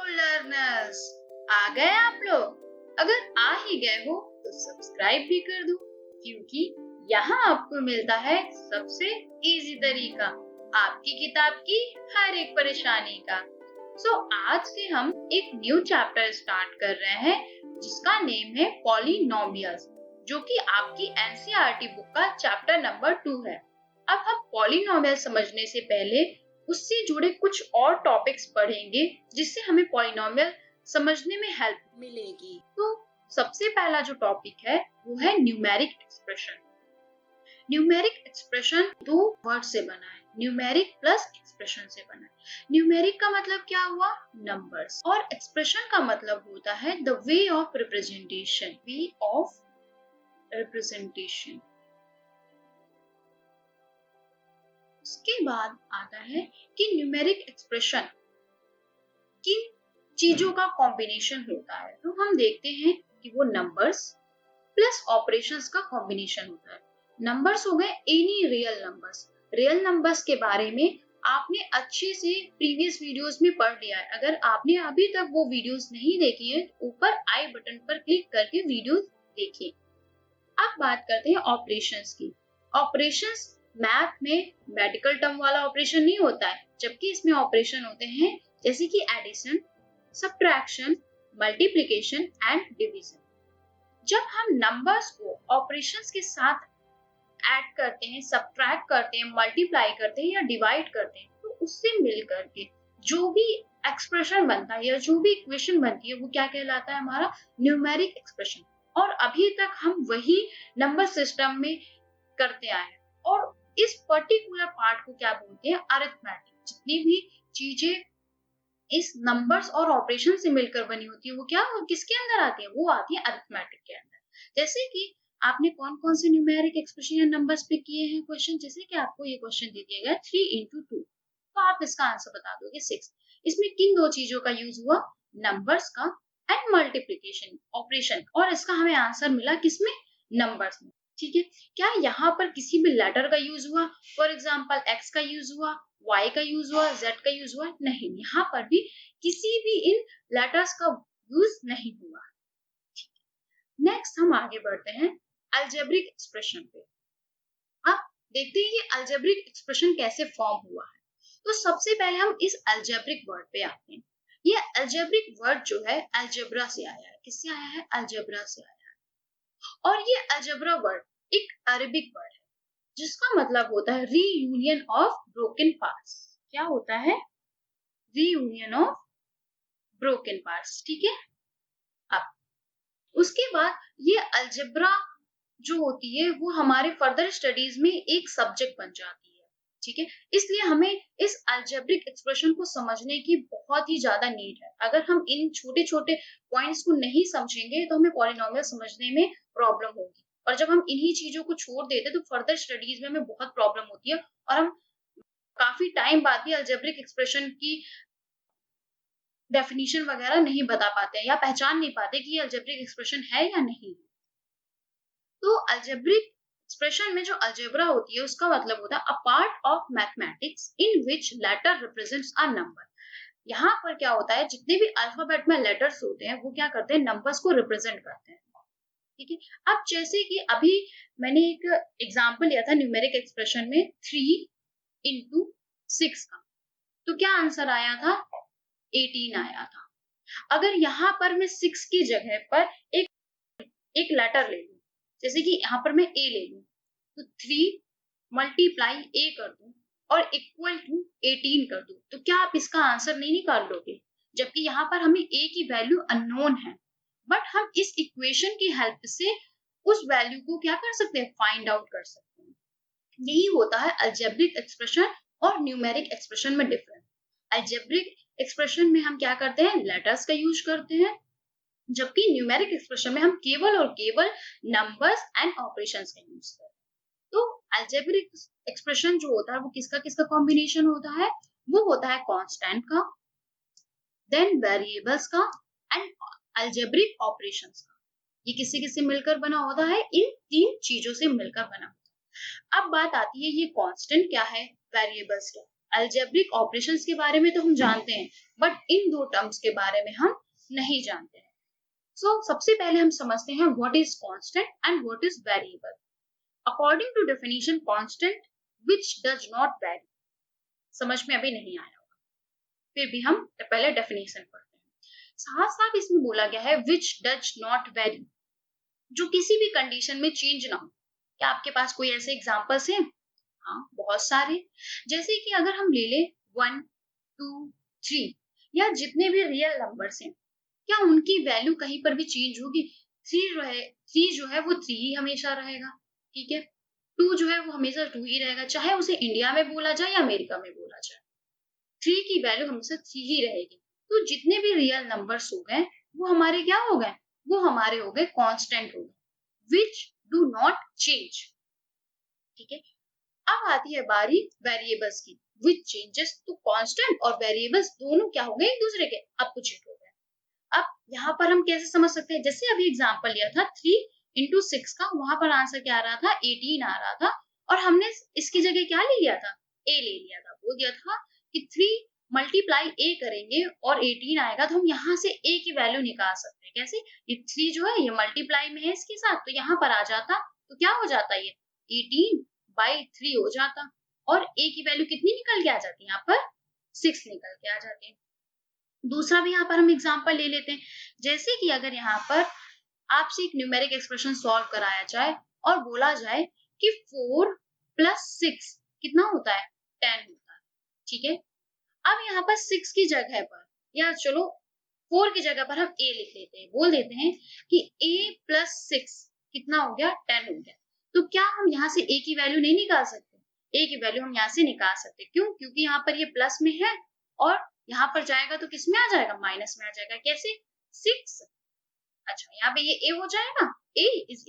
Learners, आ गए आप लोग। अगर आ ही गए हो तो सब्सक्राइब भी कर दो, क्योंकि यहाँ आपको मिलता है सबसे इजी तरीका आपकी किताब की हर एक परेशानी का। आज से हम एक न्यू चैप्टर स्टार्ट कर रहे हैं जिसका नेम है पॉलिनोमियल्स, जो कि आपकी एनसीईआरटी बुक का चैप्टर नंबर 2 है। अब हम पॉलिनोमियल समझने से पहले उससे जुड़े कुछ और टॉपिक्स पढ़ेंगे जिससे हमें पॉलिनोमियल समझने में हेल्प मिलेगी। तो सबसे पहला जो टॉपिक है वो है न्यूमेरिक एक्सप्रेशन। न्यूमेरिक एक्सप्रेशन दो वर्ड से बना है, न्यूमेरिक प्लस एक्सप्रेशन से बना है। न्यूमेरिक का मतलब क्या हुआ? नंबर्स, और एक्सप्रेशन का मतलब होता है the way of representation, way of representation. उसके बाद आता है कि न्यूमेरिक एक्सप्रेशन किन चीजों का कॉम्बिनेशन होता है। तो हम देखते हैं कि वो नंबर्स प्लस ऑपरेशंस का कॉम्बिनेशन होता है। नंबर्स हो गए any real numbers. Real numbers के बारे में आपने अच्छे से प्रीवियस वीडियोस में पढ़ लिया है। अगर आपने अभी तक वो वीडियोस नहीं देखी है तो ऊपर आई बटन पर क्लिक करके वीडियोस देखिए। अब बात करते हैं ऑपरेशंस की। ऑपरेशंस मैथ में मेडिकल टर्म वाला ऑपरेशन नहीं होता है, जबकि इसमें ऑपरेशन होते हैं जैसे कि addition, subtraction, multiplication and division. जब हम नंबर्स को ऑपरेशंस के साथ ऐड करते हैं, सब्ट्रैक्ट करते हैं, मल्टीप्लाई करते हैं या डिवाइड करते हैं, तो उससे मिल करके जो भी एक्सप्रेशन बनता है या जो भी इक्वेशन बनती है वो क्या कहलाता है? हमारा न्यूमेरिक एक्सप्रेशन। और अभी तक हम वही नंबर सिस्टम में करते आए हैं। और इस पर्टिकुलर पार्ट को क्या बोलते हैं? अरिथमेटिक। जितनी भी चीजें इस नंबर्स और ऑपरेशन से मिलकर बनी होती है वो क्या किसके अंदर आती है? वो आती है अरिथमेटिक के अंदर। जैसे कि आपने कौन कौन से न्यूमेरिक एक्सप्रेशन या नंबर्स पे किए हैं क्वेश्चन। जैसे कि आपको ये क्वेश्चन दे दिया गया 3 into 2, तो आप इसका आंसर बता दोगे 6। इसमें किन दो चीजों का यूज हुआ? नंबर्स का एंड मल्टीप्लीकेशन ऑपरेशन। और इसका हमें आंसर मिला किसमें? नंबर्स में। ठीक है, क्या यहाँ पर किसी भी लेटर का यूज हुआ? फॉर एग्जाम्पल एक्स का यूज हुआ, वाई का यूज हुआ, जेड का यूज हुआ? नहीं, यहाँ पर भी किसी भी इन लेटर्स का यूज नहीं हुआ। नेक्स्ट हम आगे बढ़ते हैं अलजेब्रिक एक्सप्रेशन पे। अब देखते हैं कि अलजेब्रिक एक्सप्रेशन कैसे फॉर्म हुआ है। तो सबसे पहले हम इस अलजेब्रिक वर्ड पे आते हैं। ये अलजेब्रिक वर्ड जो है अलजेब्रा से आया है। किससे आया है? अलजेब्रा से आया है। और ये अलजेब्रा वर्ड एक अरेबिक वर्ड है जिसका मतलब होता है रीयूनियन ऑफ ब्रोकन पार्ट्स। क्या होता है? Reunion of broken parts. ठीक है, अब उसके बाद ये अलजेब्रा जो होती है वो हमारे फर्दर स्टडीज में एक सब्जेक्ट बन जाती है। ठीक है, इसलिए हमें इस अलजेब्रिक एक्सप्रेशन को समझने की बहुत ही ज्यादा नीड है। अगर हम इन छोटे छोटे पॉइंट्स को नहीं समझेंगे तो हमें पॉलिनोमियल समझने में प्रॉब्लम होगी। और जब हम इन्हीं चीजों को छोड़ देते तो फर्दर स्टडीज में हमें बहुत प्रॉब्लम होती है और हम काफी टाइम बाद भी अलजेब्रिक एक्सप्रेशन की डेफिनेशन वगैरह नहीं बता पाते हैं या पहचान नहीं पाते कि ये अलजेब्रिक एक्सप्रेशन है या नहीं। तो अलजेब्रिक एक्सप्रेशन में जो अलजेब्रा होती है उसका मतलब होता है a part of mathematics in which letter represents a number. यहाँ पर क्या होता है, जितने भी अल्फाबेट में लेटर्स होते हैं वो क्या करते हैं? नंबर्स को रिप्रेजेंट करते हैं। ठीक है, अब जैसे कि अभी मैंने एक एग्जांपल लिया था न्यूमेरिक एक्सप्रेशन में 3 into 6 का, तो क्या आंसर आया था? 18 आया था। अगर यहाँ पर मैं 6 की जगह पर एक लेटर ले लूं, जैसे कि यहाँ पर मैं ए ले लूं, तो 3 मल्टीप्लाई ए कर दूं और इक्वल टू 18 कर दूं, तो क्या आप इसका आंसर नहीं निकाल लोगे? जबकि यहाँ पर हमें ए की वैल्यू अननोन है, बट हम इस इक्वेशन की हेल्प से उस वैल्यू को क्या कर सकते हैं? फाइंड आउट कर सकते हैं। यही होता है अलजेब्रिक एक्सप्रेशन और न्यूमेरिक एक्सप्रेशन में डिफरेंस। अलजेब्रिक एक्सप्रेशन में हम क्या करते हैं? लेटर्स का यूज करते हैं, जबकि न्यूमेरिक एक्सप्रेशन में हम केवल और केवल नंबर्स एंड ऑपरेशंस का यूज करते हैं। तो अलजेब्रिक एक्सप्रेशन जो होता है वो किसका किसका कॉम्बिनेशन होता है? वो होता है कांस्टेंट का, देन वेरिएबल्स का एंड अलजेब्रिक ऑपरेशंस का। ये किससे किससे मिलकर बना होता है? इन तीन चीजों से मिलकर बना होता है। अब बात आती है ये कांस्टेंट क्या है, वेरिएबल्स क्या है। अलजेब्रिक ऑपरेशंस के बारे में तो हम जानते हैं, बट इन दो टर्म्स के बारे में हम नहीं जानते हैं। सबसे पहले हम समझते हैं what is constant and what is variable. According to definition constant which does not vary. समझ में अभी नहीं आया होगा, फिर भी हम पहले डेफिनेशन पढ़ते हैं। साथ साथ इसमें बोला गया है व्हिच डज नॉट वेरी, जो किसी भी कंडीशन में चेंज ना हो। क्या आपके पास कोई ऐसे एग्जांपल्स हैं? हाँ, बहुत सारे। जैसे कि अगर हम ले ले 1, 2, 3 या जितने भी रियल नंबर्स हैं, क्या उनकी वैल्यू कहीं पर भी चेंज होगी? 3 जो है वो 3 ही हमेशा रहेगा, ठीक है। 2 जो है वो हमेशा 2 ही रहेगा, चाहे उसे इंडिया में बोला जाए या अमेरिका में बोला जाए। 3 की वैल्यू हमेशा 3 ही रहेगी। तो जितने भी रियल नंबर्स हो गए वो हमारे क्या हो गए? वो हमारे हो गए कांस्टेंट हो गए, व्हिच डू नॉट चेंज, ठीक है। अब आती है बारी वेरिएबल्स की, विच चेंजेस। तो कांस्टेंट और वेरिएबल्स दोनों क्या हो गए? एक दूसरे के अपोजिट हो गए। अब यहाँ पर हम कैसे समझ सकते हैं? जैसे अभी एग्जांपल लिया था 3 into 6 का, वहां पर आंसर क्या आ रहा था? 18 आ रहा था, और हमने इसकी जगह क्या ले लिया था? ए ले लिया था। बोल दिया था कि 3 मल्टीप्लाई ए करेंगे और 18 आएगा, तो हम यहाँ से ए की वैल्यू निकाल सकते हैं। कैसे? ये 3 जो है ये मल्टीप्लाई में है इसके साथ, तो यहाँ पर आ जाता, तो क्या हो जाता? ये 18/3 हो जाता, और ए की वैल्यू कितनी निकल के आ जाती है? यहाँ पर 6 निकल के आ जाती है। दूसरा भी यहाँ पर हम एग्जांपल ले लेते हैं। जैसे कि अगर यहाँ पर आपसे एक न्यूमेरिक एक्सप्रेशन सॉल्व कराया जाए और बोला जाए कि 4 + 6 कितना होता है? 10 होता है, ठीक है। अब यहाँ पर 6 की जगह पर, या चलो 4 की जगह पर हम a लिख लेते हैं। बोल देते हैं कि a + 6 कितना हो गया? 10 हो गया। तो क्या हम यहाँ से a की वैल्यू नहीं निकाल सकते? a की वैल्यू हम यहाँ से निकाल सकते। क्यों? क्योंकि यहाँ पर ये प्लस में है, और यहाँ पर जाएगा तो किस में आ जाएगा? माइनस में आ जाएगा। कैसे? 6। अच्छा, यहाँ पे ये a हो जाएगा, a =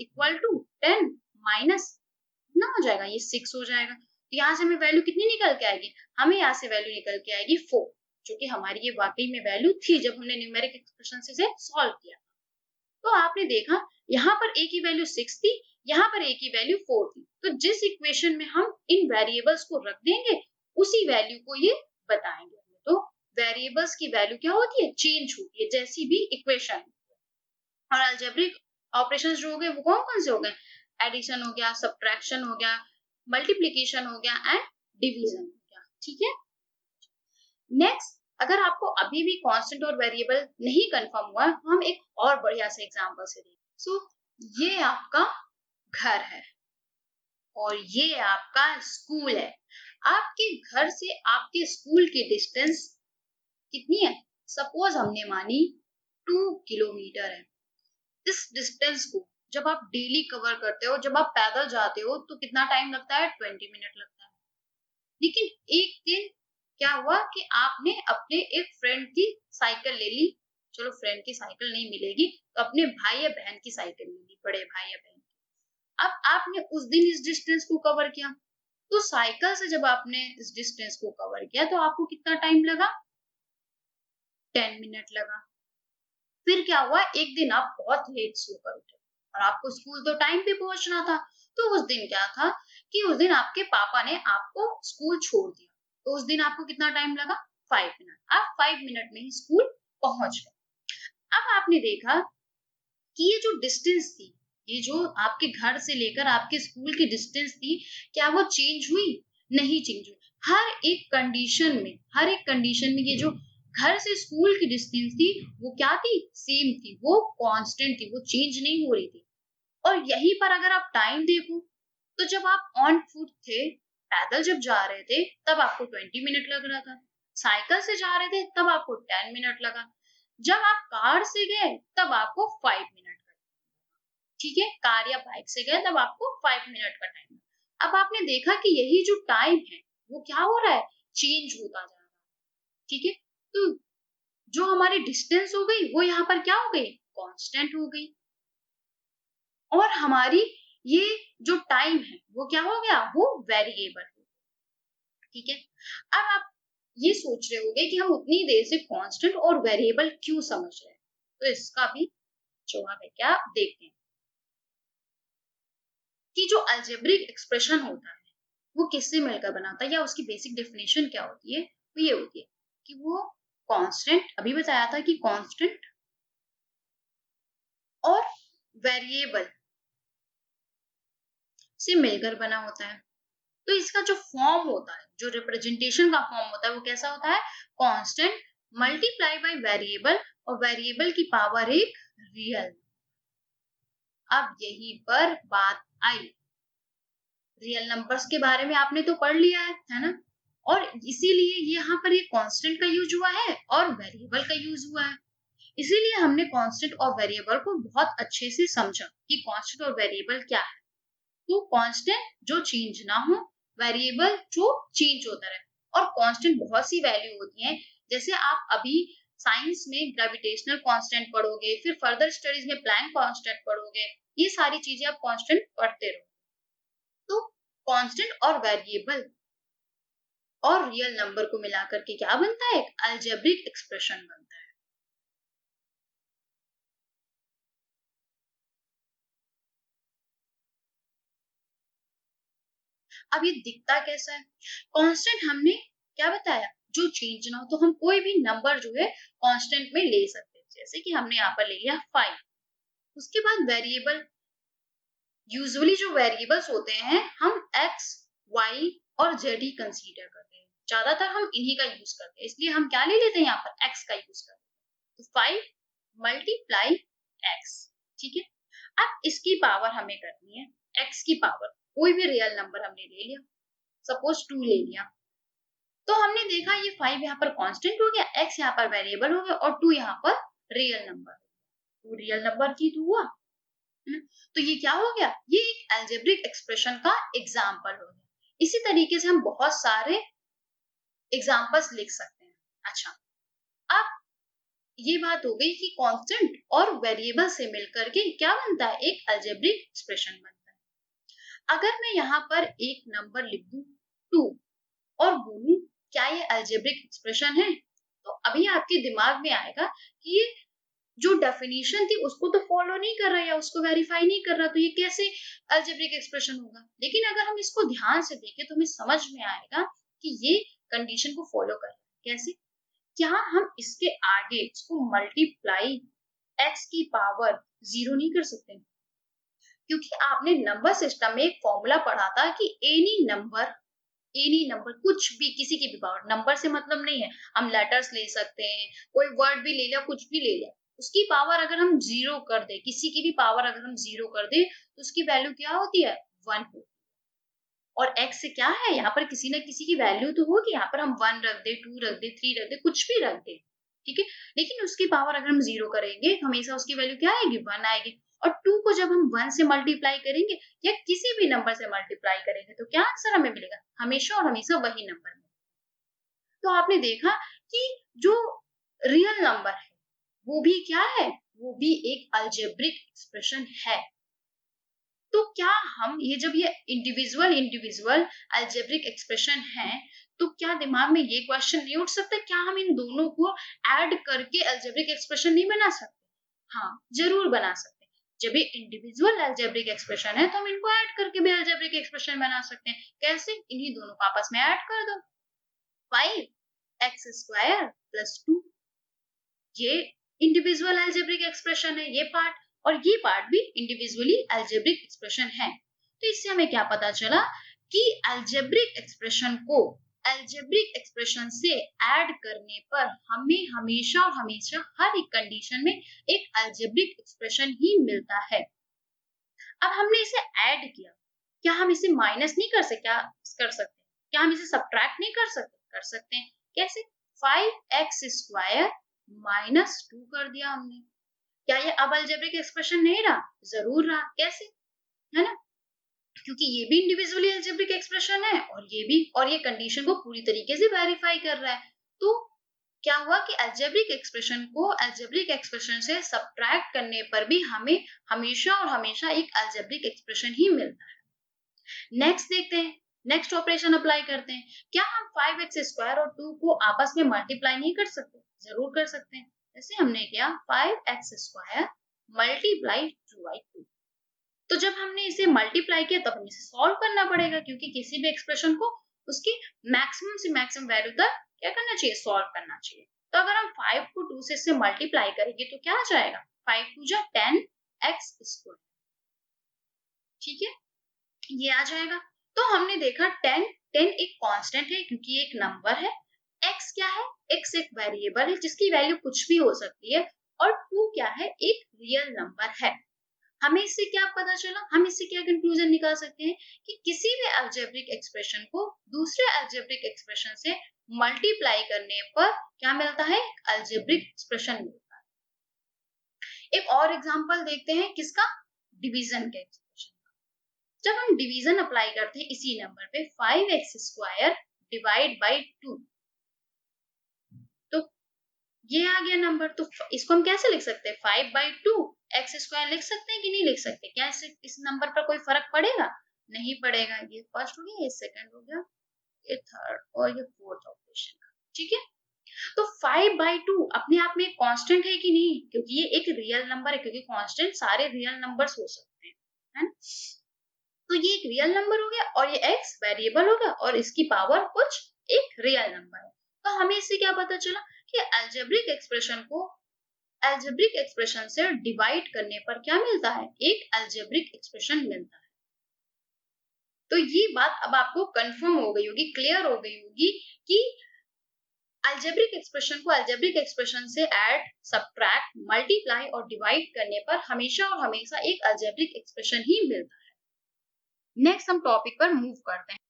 10 माइनस कितना हो जाएगा? ये 6 हो जाएगा। तो यहाँ से हमें वैल्यू कितनी निकल के आएगी? हमें यहाँ से वैल्यू निकल के आएगी 4, जो कि हमारी ये वाकई में वैल्यू थी जब हमने न्यूमेरिक एक्सप्रेशन से सॉल्व किया। तो आपने देखा यहाँ पर a की वैल्यू 6 थी, यहाँ पर a की वैल्यू 4 थी। तो जिस इक्वेशन में हम इन वेरिएबल्स को रख देंगे, उसी वैल्यू को ये बताएंगे। तो वेरिएबल्स की वैल्यू क्या होती है? चेंज होती है, जैसी भी इक्वेशन। और अलजेब्रिक ऑपरेशंस जो हो गए वो कौन कौन से हो गए? एडिशन हो गया, सब्ट्रैक्शन हो गया, मल्टीप्लिकेशन हो गया एंड डिवीजन हो गया, ठीक है। नेक्स्ट, अगर आपको अभी भी कांस्टेंट और वेरिएबल नहीं कंफर्म हुआ, तो हम एक और बढ़िया से एग्जांपल से देखें। ये आपका घर है और ये आपका स्कूल है। आपके घर से आपके स्कूल की डिस्टेंस कितनी है? सपोज हमने मानी 2 किलोमीटर है। इस डिस्टेंस को जब आप डेली कवर करते हो, जब आप पैदल जाते हो, तो कितना टाइम लगता है? 20 मिनट लगता है। लेकिन एक दिन क्या हुआ कि आपने अपने एक फ्रेंड की साइकिल ले ली। चलो, फ्रेंड की साइकिल नहीं मिलेगी, तो अपने भाई या बहन की साइकिल ले ली, बड़े भाई या बहन की। अब आपने उस दिन इस डिस्टेंस को कवर किया, तो साइकिल से जब आपने इस डिस्टेंस को कवर किया, तो आपको कितना टाइम लगा? 10 मिनट लगा। फिर क्या हुआ? एक दिन आप बहुत लेट सोकर उठे और आपको स्कूल तो टाइम पे पहुंचना था। तो उस दिन क्या था कि उस दिन आपके पापा ने आपको स्कूल छोड़ दिया। तो उस दिन आपको कितना टाइम लगा? 5 मिनट। आप 5 मिनट में ही स्कूल पहुंच गए। अब आपने देखा कि ये जो डिस्टेंस थी, ये जो आपके घर से लेकर आपके स्कूल की डिस्टेंस थी, क्या वो चेंज हुई? नहीं चेंज हुई। हर एक कंडीशन में ये जो घर से स्कूल की डिस्टेंस थी, वो क्या थी? सेम थी, वो कांस्टेंट थी, वो चेंज नहीं हो रही थी। और यहीं पर अगर आप टाइम देखो, तो जब आप ऑन फुट थे, पैदल जब जा रहे थे, तब आपको 20 मिनट लग रहा था। साइकिल से जा रहे थे, तब आपको 10 मिनट लगा। जब आप कार से गए, तब आपको 5 मिनट का, ठीक है। कार या बाइक से गए, तब आपको 5 मिनट का टाइम। अब आपने देखा कि यही जो टाइम है, वो क्या हो रहा है? चेंज होता जा रहा है, ठीक है। तो जो हमारी डिस्टेंस हो गई, वो यहाँ पर क्या हो गई? कांस्टेंट हो गई। और हमारी ये जो टाइम है, वो क्या हो गया? वो वेरिएबल हो गया, ठीक है। अब आप ये सोच रहे होंगे कि हम उतनी देर से कांस्टेंट और वेरिएबल क्यों समझ रहे हैं, तो इसका भी जवाब है क्या? देखते हैं कि जो अलजेब्रिक एक्सप्रेशन होता है, वो किससे मिलकर बना होता है या उसकी बेसिक डेफिनेशन क्या होती है, वो ये होती है कि वो कांस्टेंट, अभी बताया था कि कांस्टेंट और वेरिएबल से मिलकर बना होता है। तो इसका जो फॉर्म होता है, जो रिप्रेजेंटेशन का फॉर्म होता है, वो कैसा होता है? कांस्टेंट मल्टीप्लाई बाय वेरिएबल, और वेरिएबल की पावर एक रियल। अब यहीं पर बात आई, रियल नंबर्स के बारे में आपने तो पढ़ लिया है ना? और इसीलिए यहाँ पर ये कांस्टेंट का यूज हुआ है और वेरिएबल का यूज हुआ है। इसीलिए हमने कांस्टेंट और वेरिएबल को बहुत अच्छे से समझा कि कांस्टेंट और वेरिएबल क्या है। तो कांस्टेंट जो चेंज ना हो, वेरिएबल जो चेंज होता रहे। और कांस्टेंट बहुत सी वैल्यू होती हैं, जैसे आप अभी साइंस में ग्रेविटेशनल कांस्टेंट पढ़ोगे, फिर फर्दर स्टडीज में प्लैंक कांस्टेंट पढ़ोगे, ये सारी चीजें आप कांस्टेंट पढ़ते रहो। तो कांस्टेंट और वेरिएबल और रियल नंबर को मिलाकर के क्या बनता है? एक अलजेब्रिक एक्सप्रेशन बनता है। अब ये दिखता कैसा है? कांस्टेंट हमने क्या बताया, जो चेंज ना हो, तो हम कोई भी नंबर जो है कांस्टेंट में ले सकते हैं, जैसे कि हमने यहाँ पर ले लिया 5। उसके बाद वेरिएबल, यूजुअली जो वेरिएबल्स होते हैं हम x, y और z ही कंसीडर करते हैं, ज्यादातर हम इन्हीं का यूज करते हैं, इसलिए हम क्या ले लेते हैं यहाँ पर x का यूज करते हैं। तो 5 मल्टीप्लाई x, ठीक है। अब इसकी पावर हमें करनी है, x की पावर, कोई भी रियल नंबर हमने ले लिया, सपोज 2 ले लिया, तो हमने देखा ये 5 यहाँ पर कांस्टेंट हो गया, x यहाँ पर वेरिएबल हो गया और 2 यहाँ पर रियल नंबर। तो रियल नंबर की 2 हुआ, तो ये क्या हो गया? ये एक अलजेब्रिक एक्सप्रेशन का एग्जाम्पल हो गया। इसी तरीके से हम बहुत सारे एग्जाम्पल्स लिख सकते हैं। अच्छा, अब ये बात हो गई कि कांस्टेंट और वेरिएबल से मिलकर के क्या बनता है? एक अलजेब्रिक एक्सप्रेशन बनता है। अगर मैं यहाँ पर एक नंबर लिख दूं 2 और बोलूं क्या ये अलजेब्रिक एक्सप्रेशन है, तो अभी आपके दिमाग में आएगा कि ये जो डेफिनेशन थी उसको तो फॉलो नहीं कर रहा या उसको वेरीफाई नहीं कर रहा, तो ये कैसे अलजेब्रिक एक्सप्रेशन होगा? लेकिन अगर हम इसको ध्यान से देखें तो हमें समझ में आएगा कि ये कंडीशन को फॉलो कर रहा है। कैसे? क्या हम इसके आगे इसको मल्टीप्लाई x की पावर 0 नहीं कर सकते? क्योंकि आपने नंबर सिस्टम में एक फॉर्मूला पढ़ा था कि एनी नंबर, कुछ भी, किसी की भी पावर, नंबर से मतलब नहीं है, हम लेटर्स ले सकते हैं, कोई वर्ड भी ले लिया, कुछ भी ले लिया, उसकी पावर अगर हम 0 कर दे, किसी की भी पावर अगर हम 0 कर दे, तो उसकी वैल्यू क्या होती है? 1 होती है। और x से क्या है, यहाँ पर किसी ना किसी की वैल्यू तो होगी, यहाँ पर हम 1 रख दे, 2 रख दे, 3 रख दे, कुछ भी रख दे, ठीक है। लेकिन उसकी पावर अगर हम 0 करेंगे, हमेशा उसकी वैल्यू क्या आएगी? 1 आएगी। और 2 को जब हम 1 से मल्टीप्लाई करेंगे या किसी भी नंबर से मल्टीप्लाई करेंगे, तो क्या आंसर हमें मिलेगा? हमेशा और हमेशा वही नंबर मिलेगा। तो आपने देखा कि जो रियल नंबर है वो भी क्या है? वो भी एक अलजेब्रिक एक्सप्रेशन है। तो क्या हम ये, जब ये इंडिविजुअल इंडिविजुअल अलजेब्रिक एक्सप्रेशन है, तो क्या दिमाग में ये क्वेश्चन नहीं उठ सकता क्या हम इन दोनों को ऐड करके अलजेब्रिक एक्सप्रेशन नहीं बना सकते? हाँ, जरूर बना सकते हैं। जब ये इंडिविजुअल अलजेब्रिक एक्सप्रेशन है तो हम इनको ऐड करके भी अलजेब्रिक एक्सप्रेशन बना सकते हैं। कैसे? इन्हीं दोनों को आपस में ऐड कर दो, 5x² + 2, ये इंडिविजुअल अलजेब्रिक एक्सप्रेशन है ये पार्ट, और ये पार्ट भी इंडिविजुअली अलजेब्रिक एक्सप्रेशन है। तो इससे हमें क्या पता चला कि अलजेब्रिक एक्सप्रेशन को अलजेब्रिक एक्सप्रेशन से ऐड करने पर हमें हमेशा और हमेशा हर एक कंडीशन में एक अलजेब्रिक एक्सप्रेशन ही मिलता है। अब हमने इसे ऐड किया, क्या हम इसे माइनस नहीं कर सकते? क्या हम इसे सब्ट्रैक्ट नहीं कर सकते? कर सकते हैं। कैसे? 5x² -2 कर दिया हमने। क्या ये अब अलजेब्रिक एक्सप्रेशन नहीं रहा? जरूर रहा। कैसे? है ना? क्योंकि ये भी इंडिविजुअली अलजेब्रिक एक्सप्रेशन है और ये भी, और ये कंडीशन को पूरी तरीके से वेरीफाई कर रहा है। तो क्या हुआ कि अलजेब्रिक एक्सप्रेशन को अलजेब्रिक एक्सप्रेशन से सब्ट्रैक्ट करने पर भी हमें हमेशा और हमेशा एक अलजेब्रिक एक्सप्रेशन ही मिलता है। नेक्स्ट देखते हैं, नेक्स्ट ऑपरेशन अप्लाई करते हैं। क्या हम 5x² और 2 को आपस में मल्टीप्लाई नहीं कर सकते? जरूर कर सकते हैं। जैसे हमने किया 5x² × 2/2, तो जब हमने इसे मल्टीप्लाई किया तब हमें इसे सॉल्व करना पड़ेगा, क्योंकि किसी भी एक्सप्रेशन को उसकी मैक्सिमम से मैक्सिमम वैल्यू तक क्या करना चाहिए, सॉल्व करना चाहिए। तो अगर हम 5 को 2 से इससे मल्टीप्लाई करेंगे तो क्या आ जाएगा, 5 2 जा 10x²। ठीक है, ये आ जाएगा। तो हमने देखा 10 एक कांस्टेंट है क्योंकि एक नंबर है। x क्या है, x एक वेरिएबल है जिसकी वैल्यू कुछ भी हो सकती है, और 2 क्या है, एक रियल नंबर है। हमें इससे क्या पता चला, हम इससे क्या कंक्लूजन निकाल सकते हैं कि किसी भी अलजेब्रिक एक्सप्रेशन को दूसरे अलजेब्रिक एक्सप्रेशन से मल्टीप्लाई करने पर क्या मिलता है, अलजेब्रिक एक्सप्रेशन मिलता है। एक और एग्जांपल देखते हैं किसका, डिवीजन के एक्सप्रेशन। जब हम डिवीजन अप्लाई करते हैं इसी नंबर पे 5x² डिवाइड बाई 2, तो ये आ गया नंबर। तो इसको हम कैसे लिख सकते हैं, 5/2 x² लिख सकते हैं कि नहीं लिख सकते, क्या इस नंबर पर कोई फर्क पड़ेगा, नहीं पड़ेगा। ये फर्स्ट हो गया, ये सेकंड हो गया, ये थर्ड और ये फोर्थ ऑपरेशन। ठीक है, तो 5/2 अपने आप में एक कांस्टेंट है कि नहीं, क्योंकि ये एक रियल नंबर है, क्योंकि कांस्टेंट सारे रियल नंबर्स हो सकते हैं, है ना। तो ये एक रियल नंबर हो गया और ये x वेरिएबल हो गया और इसकी पावर कुछ एक रियल नंबर है। तो हमें इससे क्या पता चला कि अलजेब्रिक एक्सप्रेशन को अलजेब्रिक एक्सप्रेशन से डिवाइड करने पर क्या मिलता है, एक अलजेब्रिक एक्सप्रेशन मिलता है। तो ये बात अब आपको कंफर्म हो गई होगी, क्लियर हो गई होगी कि अलजेब्रिक एक्सप्रेशन को अलजेब्रिक एक्सप्रेशन से ऐड, सब्ट्रैक्ट, मल्टीप्लाई और डिवाइड करने पर हमेशा और हमेशा एक अलजेब्रिक एक्सप्रेशन ही मिलता है। नेक्स्ट हम टॉपिक पर मूव करते हैं,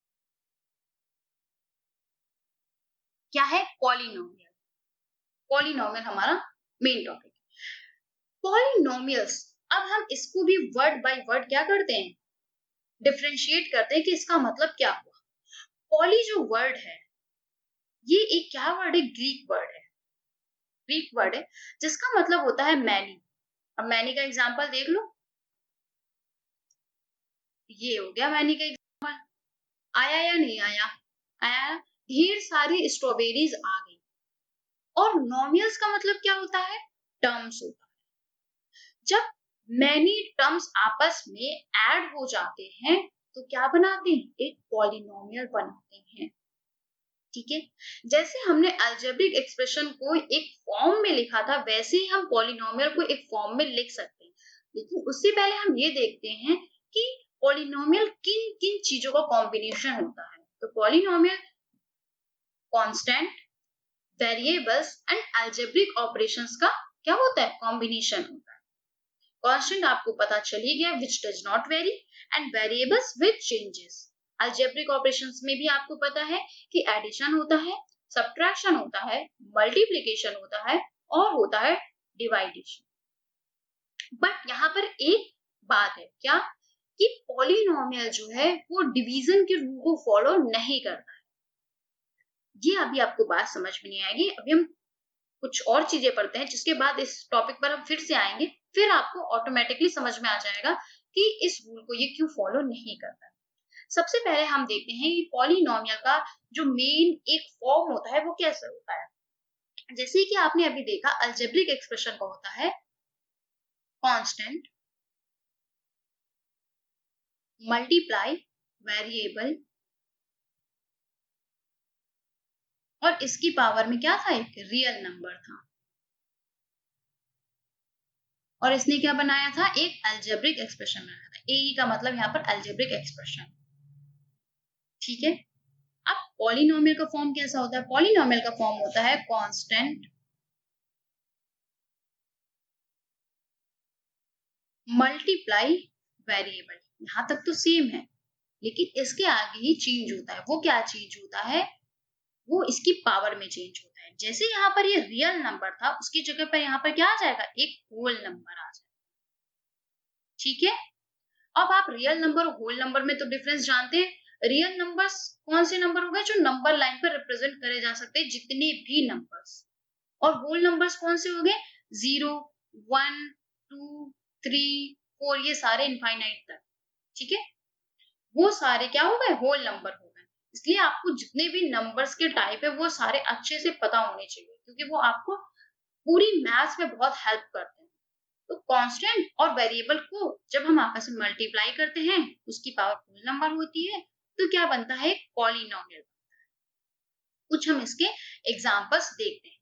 क्या है, पॉलिनोमियल। पॉलिनोमियल हमारा मेन टॉपिक। पॉलिनोमियल्स, अब हम इसको भी वर्ड बाय वर्ड क्या करते हैं, डिफरेंशिएट करते हैं कि इसका मतलब क्या हुआ। पॉली जो वर्ड है ये एक क्या वर्ड है, ग्रीक वर्ड है, ग्रीक वर्ड है जिसका मतलब होता है मैनी। अब मैनी का एग्जांपल देख लो, ये हो गया मैनी का एग्जांपल। आया या नहीं आया, आया, ढेर सारी स्ट्रॉबेरीज आ गई। और नोमियल्स का मतलब क्या होता है, टर्म्स होता है। जब मैनी टर्म्स आपस में ऐड हो जाते हैं तो क्या बनाते हैं, एक पॉलिनोमियल बनाते हैं। ठीक है, जैसे हमने अलजेब्रिक एक्सप्रेशन को एक फॉर्म में लिखा था वैसे ही हम पॉलिनोमियल को एक फॉर्म में लिख सकते हैं। लेकिन उससे पहले हम ये देखते हैं कि पॉलिनोमियल किन किन चीजों का कॉम्बिनेशन होता है। तो polynomial constant, variables and algebraic operations का क्या होता है, कॉम्बिनेशन होता है। कांस्टेंट आपको पता चल ही गया, which does not very, and variables which changes. Algebraic operations में भी आपको पता है कि एडिशन होता है, सब्ट्रैक्शन होता है, मल्टीप्लिकेशन होता है और होता है डिवाइडेशन। बट यहाँ पर एक बात है, क्या, कि पॉलिनोमियल जो है वो डिवीजन के रूल को फॉलो नहीं करता है। ये अभी आपको बात समझ में नहीं आएगी, अभी हम कुछ और चीजें पढ़ते हैं जिसके बाद इस टॉपिक पर हम फिर से आएंगे, फिर आपको ऑटोमेटिकली समझ में आ जाएगा कि इस रूल को ये क्यों फॉलो नहीं करता। सबसे पहले हम देखते हैं कि पॉलिनोमियल का जो मेन एक फॉर्म होता है वो कैसे होता है। जैसे कि आपने अभी देखा अलजेब्रिक एक्सप्रेशन का होता है कांस्टेंट, मल्टीप्लाई, वेरिएबल और इसकी पावर में क्या था, एक रियल नंबर था, और इसने क्या बनाया था, एक अलजेब्रिक एक्सप्रेशन बनाया था। एई का मतलब यहाँ पर अलजेब्रिक एक्सप्रेशन। ठीक है, अब पॉलिनोमियल का फॉर्म कैसा होता है, पॉलिनोमियल का फॉर्म होता है कांस्टेंट, मल्टीप्लाई, वेरिएबल। यहां तक तो सेम है, लेकिन इसके आगे ही चेंज होता है। वो क्या चेंज होता है, वो इसकी पावर में चेंज होता है। जैसे यहाँ पर ये रियल नंबर था उसकी जगह पर यहाँ पर क्या आ जाएगा, एक होल नंबर आ जाएगा। ठीक है, अब आप रियल नंबर और होल नंबर में तो डिफरेंस जानते हैं। रियल नंबर्स कौन से नंबर हो गए जो नंबर लाइन पर रिप्रेजेंट करे जा सकते हैं, जितने भी नंबर्स। और होल नंबर्स कौन से हो गए, 0 1 2 3 4, ये सारे इनफाइनाइट तक। ठीक है, वो सारे क्या हो गए, होल नंबर हो गए। इसलिए आपको जितने भी नंबर्स के टाइप है वो सारे अच्छे से पता होने चाहिए, क्योंकि वो आपको पूरी मैथ्स में बहुत हेल्प करते हैं। तो कांस्टेंट और वेरिएबल को जब हम आपस में मल्टीप्लाई करते हैं उसकी पावर होल नंबर होती है, तो क्या बनता है? एक पॉलिनोमियल। कुछ हम इसके एग्जांपल्स देखते हैं।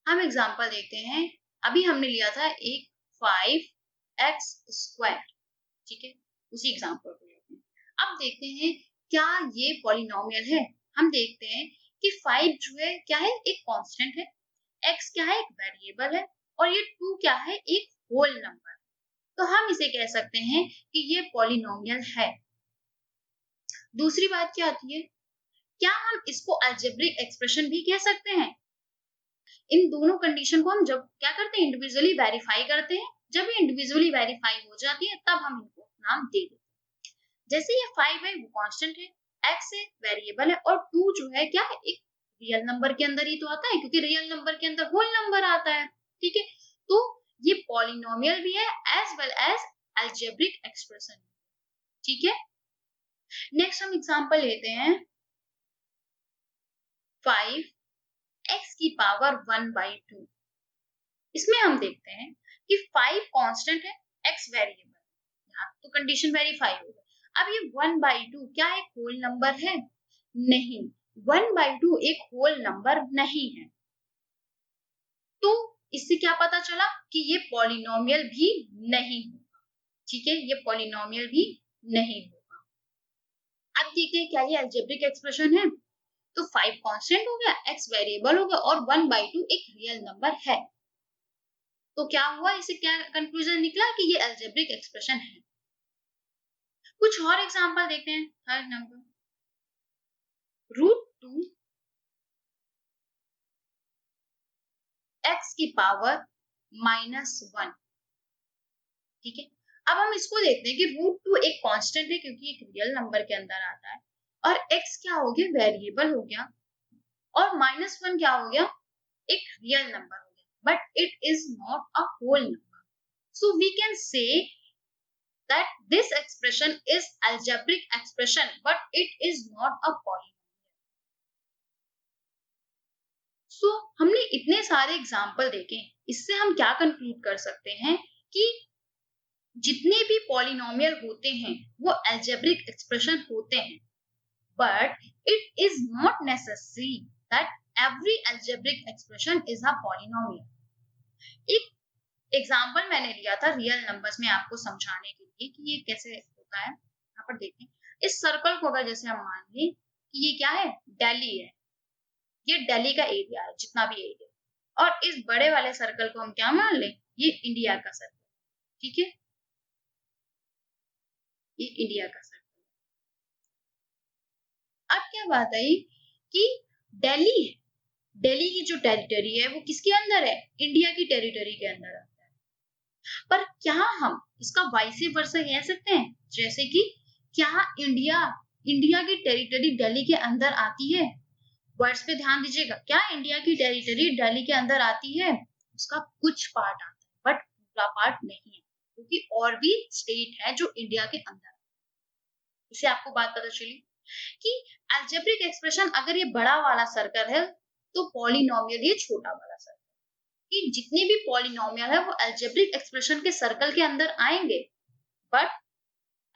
हम एग्जांपल देखते हैं। अभी हमने लिया था एक 5x², ठीक है, उसी एग्जांपल को लेते हैं। अब देखते हैं क्या ये पॉलिनोमियल है। हम देखते हैं कि 5 जो है क्या है? एक कांस्टेंट है, x क्या है? एक वेरिएबल है, और ये 2 क्या है? एक होल नंबर। तो हम इसे कह सकते हैं कि ये पॉलिनोमियल है। दूसरी बात क्या आती है? क्या हम इसको अलजेब्रिक एक्सप्रेशन भी कह सकते हैं? इन दोनों कंडीशन को हम जब क्या करते हैं? इंडिविजुअली वेरीफाई करते हैं। जब ये इंडिविजुअली वेरीफाई हो जाती है तब हम इनको नाम दे देते हैं। जैसे ये 5 है वो कांस्टेंट है, x है वेरिएबल है, और 2 जो है क्या है? एक रियल नंबर के अंदर ही तो आता है, क्योंकि रियल नंबर के अंदर होल नंबर आता है, ठीक है। तो ये पॉलिनोमियल भी है as well as algebraic expression, ठीक है। नेक्स्ट हम एग्जांपल लेते हैं 5x की पावर 1/2। इसमें हम देखते हैं कि 5 कांस्टेंट है, x वेरिएबल, यहाँ तो कंडीशन वेरीफाई हो गई। अब ये 1/2 क्या एक होल नंबर है? नहीं, 1/2 एक होल नंबर नहीं है। तो इससे क्या पता चला कि ये पॉलिनोमियल भी नहीं होगा, ठीक है, ये पॉलिनोमियल भी नहीं होगा। अब देखते हैं क्या ये अलजेब्रिक एक्सप्रेशन है। तो 5 कांस्टेंट हो गया, x वेरिएबल हो गया, और 1/2 एक रियल नंबर है। तो क्या हुआ? इसे क्या कंक्लूजन निकला कि ये अलजेब्रिक एक्सप्रेशन है। कुछ और एग्जांपल देखते हैं। थर्ड नंबर √2 x की पावर -1, ठीक है। अब हम इसको देखते हैं कि √2 एक कांस्टेंट है क्योंकि एक रियल नंबर के अंदर आता है, और x क्या हो गया? वेरिएबल हो गया, और -1 क्या हो गया? एक रियल नंबर हो गया, but it is not a whole number. So we can say that this expression is algebraic expression but it is not a polynomial. So हमने इतने सारे एग्जाम्पल देखे, इससे हम क्या कंक्लूड कर सकते हैं कि जितने भी पॉलिनोमियल होते हैं वो अलजेब्रिक एक्सप्रेशन होते हैं, but it is not necessary that every algebraic expression is a polynomial. एक एग्जाम्पल मैंने लिया था रियल नंबर्स में आपको समझाने के लिए कि ये कैसे होता है। यहाँ पर देखें, इस सर्कल को अगर जैसे हम मान लें कि ये क्या है? दिल्ली है, ये दिल्ली का एरिया है, जितना भी एरिया, और इस बड़े वाले सर्कल को हम क्या मान लें? ये इंडिया का सर्कल, ठीक है, ये इंडिया का सर्कल। अब क्या बात आई कि दिल्ली है, दिल्ली की जो टेरिटरी है वो किसके अंदर है? इंडिया की टेरिटरी के अंदर है। पर क्या हम इसका वाइस वर्सा कह सकते हैं? जैसे कि क्या इंडिया इंडिया की टेरिटरी दिल्ली के अंदर आती है? वर्ड्स पे ध्यान दीजिएगा, क्या इंडिया की टेरिटरी दिल्ली के अंदर आती है? उसका कुछ पार्ट आता है बट पूरा पार्ट नहीं है, क्योंकि और भी स्टेट है जो इंडिया के अंदर। इसे आपको बात पता चली कि अलजेब्रिक एक्सप्रेशन अगर ये बड़ा वाला सर्कल है तो पॉलिनोमियल ये छोटा वाला सर्कल, कि जितने भी पॉलिनोमियल है वो अलजेब्रिक एक्सप्रेशन के सर्कल के अंदर आएंगे, बट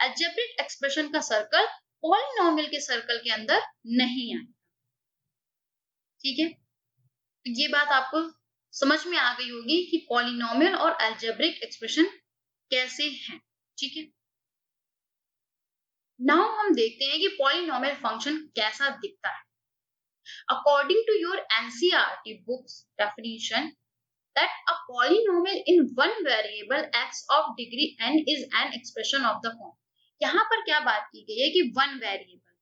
अलजेब्रिक एक्सप्रेशन का सर्कल पॉलिनोमियल के सर्कल के अंदर नहीं आएगा, ठीक है। तो ये बात आपको समझ में आ गई होगी कि पॉलिनोमियल और अलजेब्रिक एक्सप्रेशन कैसे हैं, ठीक है। नाउ हम देखते हैं कि पॉलिनोमियल फंक्शन कैसा दिखता है। According to your NCERT books definition, that a polynomial in one variable x of degree n is an expression of the form. यहाँ पर क्या बात की गई है कि one variable,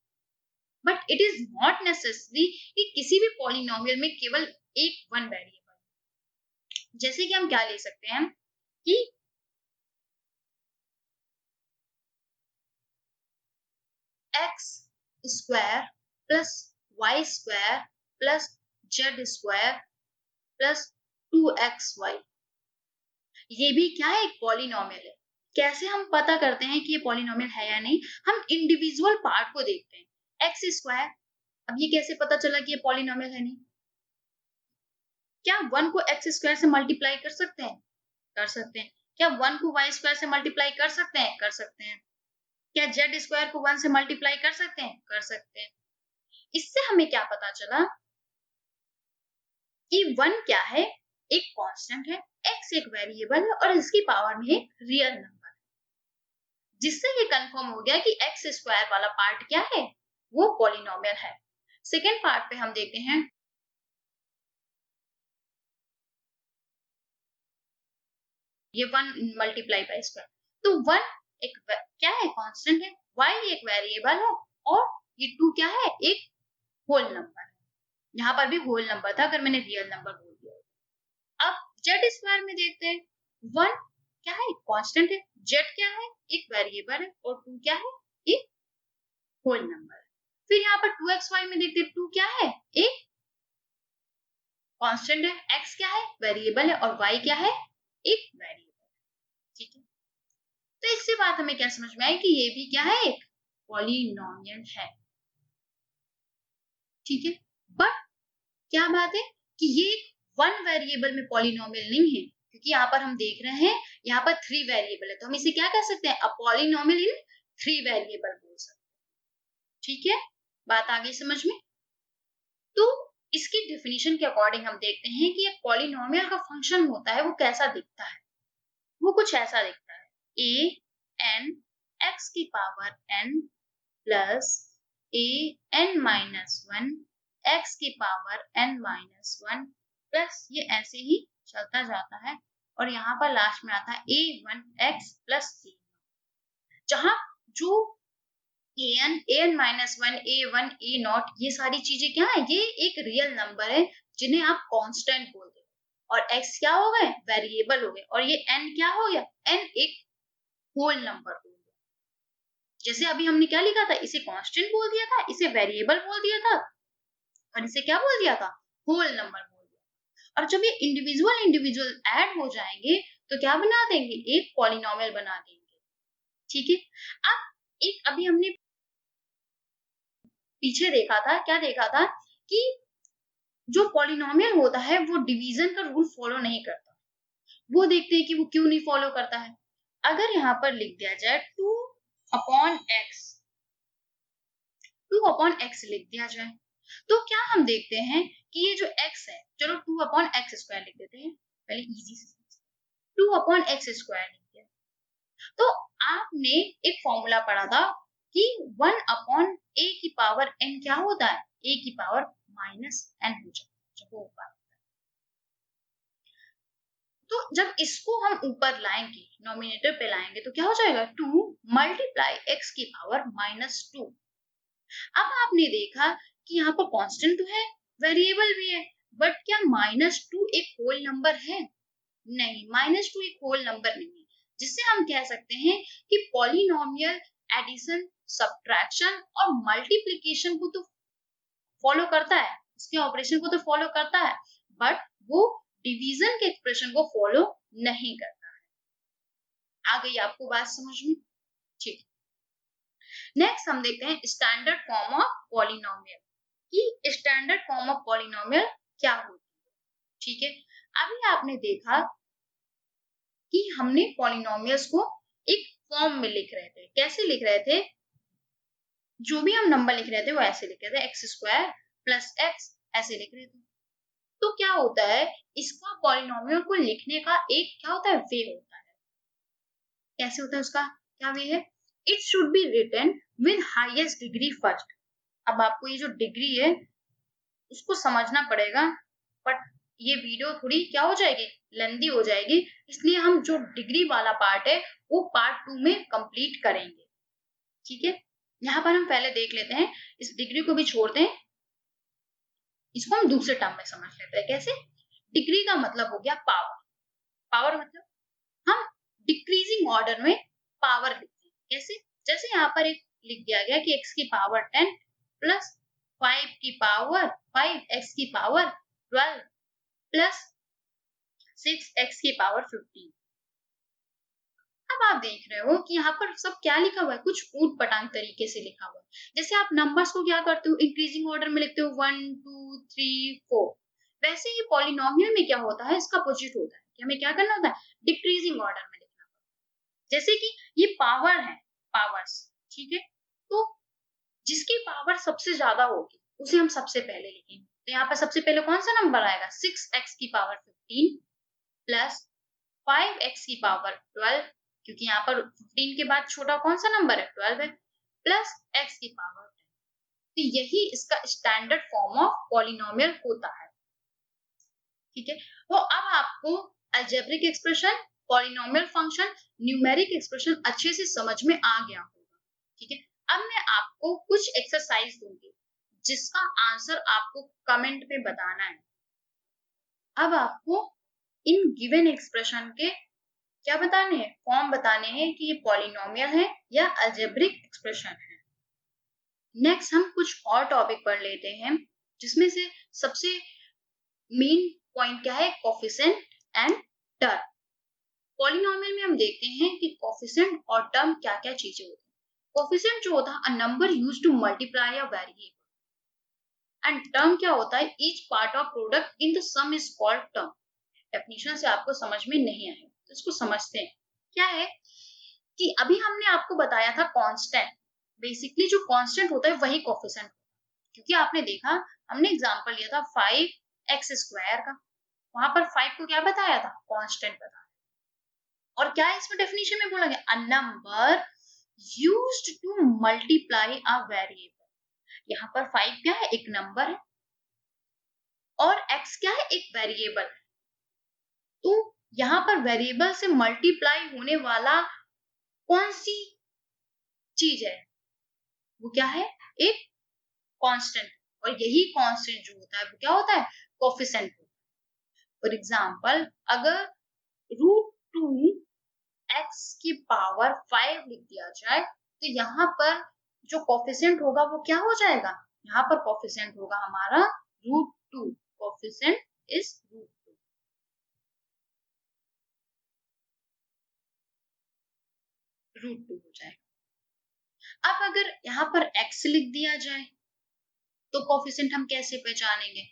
but it is not necessary कि किसी भी polynomial में केवल एक one variable। जैसे कि हम क्या ले सकते हैं कि x square plus y square plus z square plus 2xy, ये भी क्या है? एक पॉलिनोमियल है। कैसे हम पता करते हैं कि ये पॉलिनोमियल है या नहीं? हम इंडिविजुअल पार्ट को देखते हैं। एक्स स्क्वायर, अब ये कैसे पता चला कि ये पॉलिनोमियल है नहीं? क्या 1 को x स्क्वायर से मल्टीप्लाई कर सकते हैं? कर सकते हैं। क्या 1 को y स्क्वायर से मल्टीप्लाई कर सकते हैं? कर सकते हैं। क्या z स्क्वायर को 1 से मल्टीप्लाई कर सकते हैं? कर सकते हैं। इससे हमें क्या पता चला कि 1 क्या है? एक कांस्टेंट है, x एक वेरिएबल है और इसकी पावर में एक रियल नंबर है। जिससे ये कंफर्म हो गया कि x स्क्वायर वाला पार्ट क्या है? वो पॉलिनोमियल है। सेकेंड पार्ट पे हम देखते हैं ये 1 मल्टीप्लाई बाय स्क्वायर। तो 1 एक क्या है? कांस्टेंट है, y एक वेरिएबल है और ये 2 क्या है? एक होल नंबर है। यहाँ पर भी होल नंबर था अगर मैंने रियल नंबर बोल दिया। अब z स्क्वायर में देखते हैं 1 क्या है? कांस्टेंट है, z क्या है? एक वेरिएबल है और 2 क्या है? एक होल नंबर है। फिर यहाँ पर 2xy में देखते हैं 2 क्या है? एक कांस्टेंट है, x क्या है? वेरिएबल है और y क्या है? एक वेरिएबल। ठीक है, तो इससे बात हमें क्या समझ में आई कि ये भी क्या है? एक पॉलिनोमियल है। ठीक है, बट क्या बात है कि ये वन वेरिएबल में पॉलिनोमियल नहीं है, क्योंकि यहाँ पर हम देख रहे हैं यहाँ पर 3 वेरिएबल है, तो हम इसे क्या कह सकते हैं? अ पॉलिनोमियल इन 3 वेरिएबल बोल सकते हैं। ठीक है, बात आ गई समझ में? तो इसकी डेफिनेशन के अकॉर्डिंग हम देखते हैं कि एक पॉलिनोमियल का फंक्शन होता है वो कैसा दिखता है। वो कुछ ऐसा दिखता है, a n x की power n plus a n minus 1 x की पावर n माइनस 1 प्लस ये ऐसे ही चलता जाता है और यहाँ पर लास्ट में आता है a1x प्लस c, जहां जो an माइनस 1 a1 a0 ये सारी चीजें क्या है? ये एक रियल नंबर है जिन्हें आप कांस्टेंट बोलते हो और x क्या हो गए? वेरिएबल हो गए और ये n क्या हो गया? n एक होल नंबर हो गया। जैसे अभी हमने क्या लिखा था? इसे कांस्टेंट बोल दिया था, इसे वेरिएबल बोल दिया था और इसे क्या बोल दिया था? होल नंबर बोल दिया। और जब ये इंडिविजुअल इंडिविजुअल ऐड हो जाएंगे तो क्या बना देंगे? एक पॉलिनोमियल बना देंगे। ठीक है, अब एक अभी हमने पीछे देखा था, क्या देखा था कि जो पॉलिनोमियल होता है वो डिवीजन का रूल फॉलो नहीं करता। वो देखते हैं कि वो क्यों नहीं फॉलो करता है। अगर यहाँ पर लिख दिया जाए 2 अपॉन x, 2 अपॉन x लिख दिया जाए तो क्या हम देखते हैं कि ये जो x है, चलो 2 अपॉन एक्स स्क्वायर लिख देते हैं, पहले इजी से 2 अपॉन एक्स स्क्वायर लिख दिया। तो आपने एक फॉर्मूला पढ़ा था कि 1 अपॉन a की पावर n क्या होता है? a की पावर माइनस n हो जाता है जब वो ऊपर। तो जब इसको हम ऊपर लाएंगे, नोमिनेटर पे लाएंगे तो क्या हो जाएगा? 2 मल्टीप्लाई x की पावर माइनस 2। अब आपने देखा कि यहाँ पर कांस्टेंट तो है, वेरिएबल भी है, बट क्या माइनस 2 एक होल नंबर है? नहीं, माइनस 2 एक होल नंबर नहीं है, जिससे हम कह सकते हैं कि पॉलिनोमियल एडिशन, सब्ट्रैक्शन और मल्टीप्लिकेशन को तो फॉलो करता है, उसके ऑपरेशन को तो फॉलो करता है, बट वो डिवीजन के एक्सप्रेशन को फॉलो नहीं करता है। आ गई आपको बात समझ में? ठीक, नेक्स्ट हम देखते हैं स्टैंडर्ड फॉर्म ऑफ पॉलिनोमियल कि स्टैंडर्ड फॉर्म ऑफ पॉलिनोमियल क्या होती है। ठीक है, अभी आपने देखा कि हमने पॉलिनोमियल्स को एक फॉर्म में लिख रहे थे। कैसे लिख रहे थे? जो भी हम नंबर लिख रहे थे वो ऐसे लिख रहे थे, एक्स स्क्वायर प्लस एक्स, ऐसे लिख रहे थे। तो क्या होता है, इसका पॉलिनोमियल को लिखने का एक क्या होता है? वे होता है। कैसे होता है उसका क्या वे है? It should be written with highest degree first. अब आपको ये जो डिग्री है उसको समझना पड़ेगा, बट ये वीडियो थोड़ी क्या हो जाएगी? लेंदी हो जाएगी, इसलिए हम जो डिग्री वाला पार्ट है वो पार्ट 2 में कंप्लीट करेंगे। ठीक है, यहाँ पर हम पहले देख लेते हैं, इस डिग्री को भी छोड़ते हैं, इसको हम दूसरे टर्म में समझ लेते हैं। कैसे? डिग्री का मतलब हो गया पावर। पावर मतलब हम डिक्रीजिंग ऑर्डर में पावर लिखते हैं। कैसे? जैसे यहाँ पर एक लिख दिया गया कि x की पावर 10 प्लस 5 की पावर 5 x की पावर 12 प्लस 6 x की पावर 15। अब आप देख रहे हो कि यहाँ पर सब क्या लिखा हुआ है? कुछ ऊट पटांग तरीके से लिखा हुआ है। जैसे आप नंबर्स को क्या करते हो? इंक्रीजिंग ऑर्डर में लिखते हो 1 2 3 4, वैसे ही पॉलिनोमियल में क्या होता है, इसका अपोजिट होता है कि हमें क्या करना होता है, डिक्रीजिंग ऑर्डर में लिखना होता है। जैसे कि ये पावर है, पावर्स, ठीक है, तो जिसकी पावर सबसे ज्यादा होगी उसे हम सबसे पहले लिखेंगे। तो यहाँ पर सबसे पहले कौन सा नंबर आएगा, 6x की पावर 15 प्लस 5x की पावर 12, क्योंकि यहाँ पर 15 के बाद छोटा कौन सा नंबर है, 12 है, प्लस x की पावर 10। तो यही इसका स्टैंडर्ड फॉर्म ऑफ पॉलिनोमियल होता है। ठीक है, तो अब आपको algebraic expression, polynomial function, numeric expression अच्छे से समझ में आ गया होगा। ठीक है, अब मैं आपको कुछ एक्सरसाइज दूंगी जिसका आंसर आपको कमेंट में बताना है। अब आपको इन गिवन एक्सप्रेशन के क्या बताने हैं, फॉर्म बताने हैं कि ये पॉलिनोमियल है या अलजेब्रिक एक्सप्रेशन है। नेक्स्ट हम कुछ और टॉपिक पढ़ लेते हैं जिसमें से सबसे मेन पॉइंट क्या है, कोफिशिएंट एंड टर्म। पॉलिनोमियल में हम देखते हैं कि कोफिशिएंट और टर्म क्या-क्या चीजें होती हैं। कोफिशिएंट जो होता है a number used to multiply a variable, and term क्या होता है, each part of product in the some is called term. Definition से आपको समझ में नहीं आए तो इसको समझते हैं। क्या है कि अभी हमने आपको बताया था कांस्टेंट, बेसिकली जो कांस्टेंट होता है वही कोफिशिएंट, क्योंकि आपने देखा हमने एग्जांपल लिया था 5x स्क्वायर का, वहां पर 5 को क्या बताया था, कांस्टेंट बताया। और क्या है इसमें डेफिनेशन में बोला गया, a number used to multiply a variable. यहाँ पर 5 क्या है, एक नंबर है, और x क्या है, एक वेरिएबल। तो यहाँ पर वेरिएबल से मल्टीप्लाई होने वाला कौन सी चीज है, वो क्या है, एक कांस्टेंट। और यही कांस्टेंट जो होता है वो क्या होता है, कोफिशिएंट। फॉर एग्जांपल अगर √2 x की पावर 5 लिख दिया जाए तो यहाँ पर जो कोफिशिएंट होगा वो क्या हो जाएगा, यहाँ पर कोफिशिएंट होगा हमारा √2, कोफिशिएंट इज √2 हो जाएगा। अब अगर यहाँ पर x लिख दिया जाए तो कोफिशिएंट हम कैसे पहचानेंगे,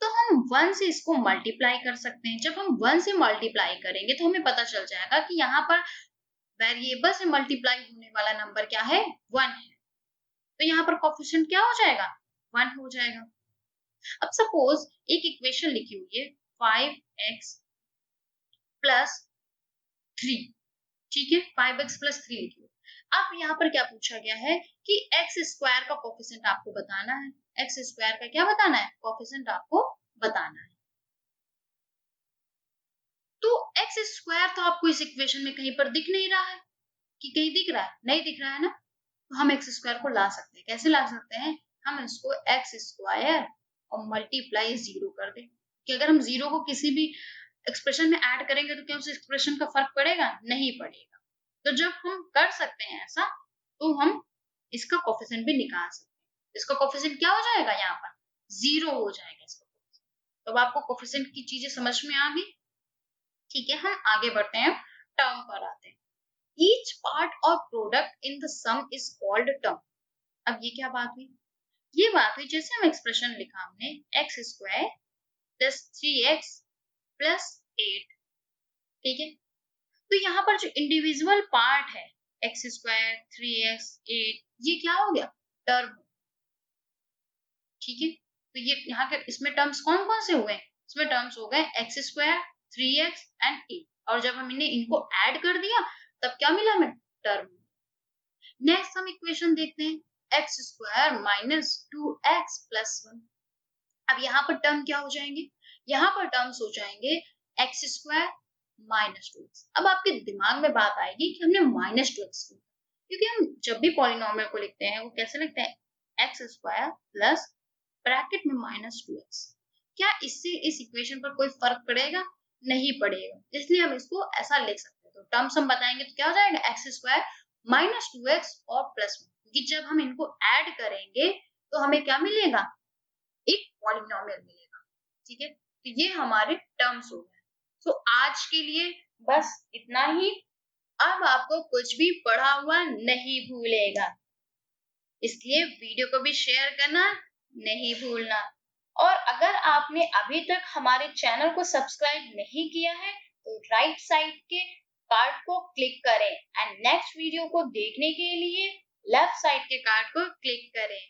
तो हम 1 से इसको मल्टीप्लाई कर सकते हैं। जब हम 1 से मल्टीप्लाई करेंगे तो हमें पता चल जाएगा कि यहाँ पर वेरिएबल से मल्टीप्लाई होने वाला नंबर क्या है, 1 है। तो यहाँ पर कोफिशिएंट क्या हो जाएगा, 1 हो जाएगा। अब सपोज एक इक्वेशन लिखी हुई है 5x प्लस 3, ठीक है, 5x प्लस 3 लिखी हुई। अब यहाँ पर क्या पूछा गया है कि x स्क्वायर का कोफिशिएंट आपको बताना है। x स्क्वायर का क्या बताना है, कोफिशिएंट आपको बताना है। तो एक्स स्क्वायर तो आपको इस इक्वेशन में कहीं पर दिख नहीं रहा है, कि कहीं दिख रहा है, नहीं दिख रहा है ना, तो हम एक्स स्क्वायर को ला सकते हैं। कैसे ला सकते हैं, हम इसको एक्स स्क्वायर और मल्टीप्लाई 0 कर दें, कि अगर हम 0 को किसी भी एक्सप्रेशन में ऐड करेंगे तो क्या उस एक्सप्रेशन का फर्क पड़ेगा, नहीं पड़ेगा। तो जब हम कर सकते हैं ऐसा तो हम इसका कोफिशिएंट भी निकाल सकते हैं। इसका कोफिशिएंट क्या हो जाएगा, यहाँ पर 0 हो जाएगा इसका कोफिशिएंट। तो अब आपको कोफिशिएंट की चीजें समझ में आ गई। ठीक है, हम आगे बढ़ते हैं, टर्म पर आते हैं। Each part of product in the some is called term. अब ये क्या बात हुई, ये बात हुई जैसे हम एक्सप्रेशन लिखा हमने x square plus 3x plus 8, ठीक है, तो यहाँ पर जो इंडिविजुअल पार्ट है एक्स स्क्वायर 3x 8, ये क्या हो गया, टर्म। ठीक है, तो ये यहाँ के इसमें टर्म्स कौन कौन से हुए, इसमें टर्म्स हो गए एक्स स्क्वायर 3x एंड 8, और जब हमने इनको ऐड कर दिया तब क्या मिला हमें, टर्म। नेक्स्ट हम इक्वेशन देखते हैं x square minus 2x plus 1। अब यहाँ पर टर्म क्या हो जाएंगे, यहाँ पर टर्म्स हो जाएंगे एक्स स्क्वायर माइनस 2x। अब आपके दिमाग में बात आएगी कि हमने माइनस 2x क्यों, क्योंकि हम जब भी पॉलिनोमियल को लिखते हैं वो कैसे लिखते हैं, एक्स स्क्वायर प्लस ब्रैकेट में माइनस 2x। क्या इससे इस इक्वेशन पर कोई फर्क पड़ेगा, नहीं पड़ेगा, इसलिए हम इसको ऐसा लिख सकते हैं। तो टर्म्स हम बताएंगे तो क्या हो जाएगा, एक्स स्क्वायर माइनस 2x और प्लस 1, क्योंकि जब हम इनको ऐड करेंगे तो हमें क्या मिलेगा, एक पॉलिनोमियल मिलेगा। ठीक है, तो ये हमारे टर्म्स हो गए। तो आज के लिए बस इतना ही। अब आपको कुछ भी पढ़ा हुआ नहीं भूलेगा, इसलिए वीडियो को भी शेयर करना नहीं भूलना, और अगर आपने अभी तक हमारे चैनल को सब्सक्राइब नहीं किया है तो राइट साइड के कार्ड को क्लिक करें एंड नेक्स्ट वीडियो को देखने के लिए लेफ्ट साइड के कार्ड को क्लिक करें।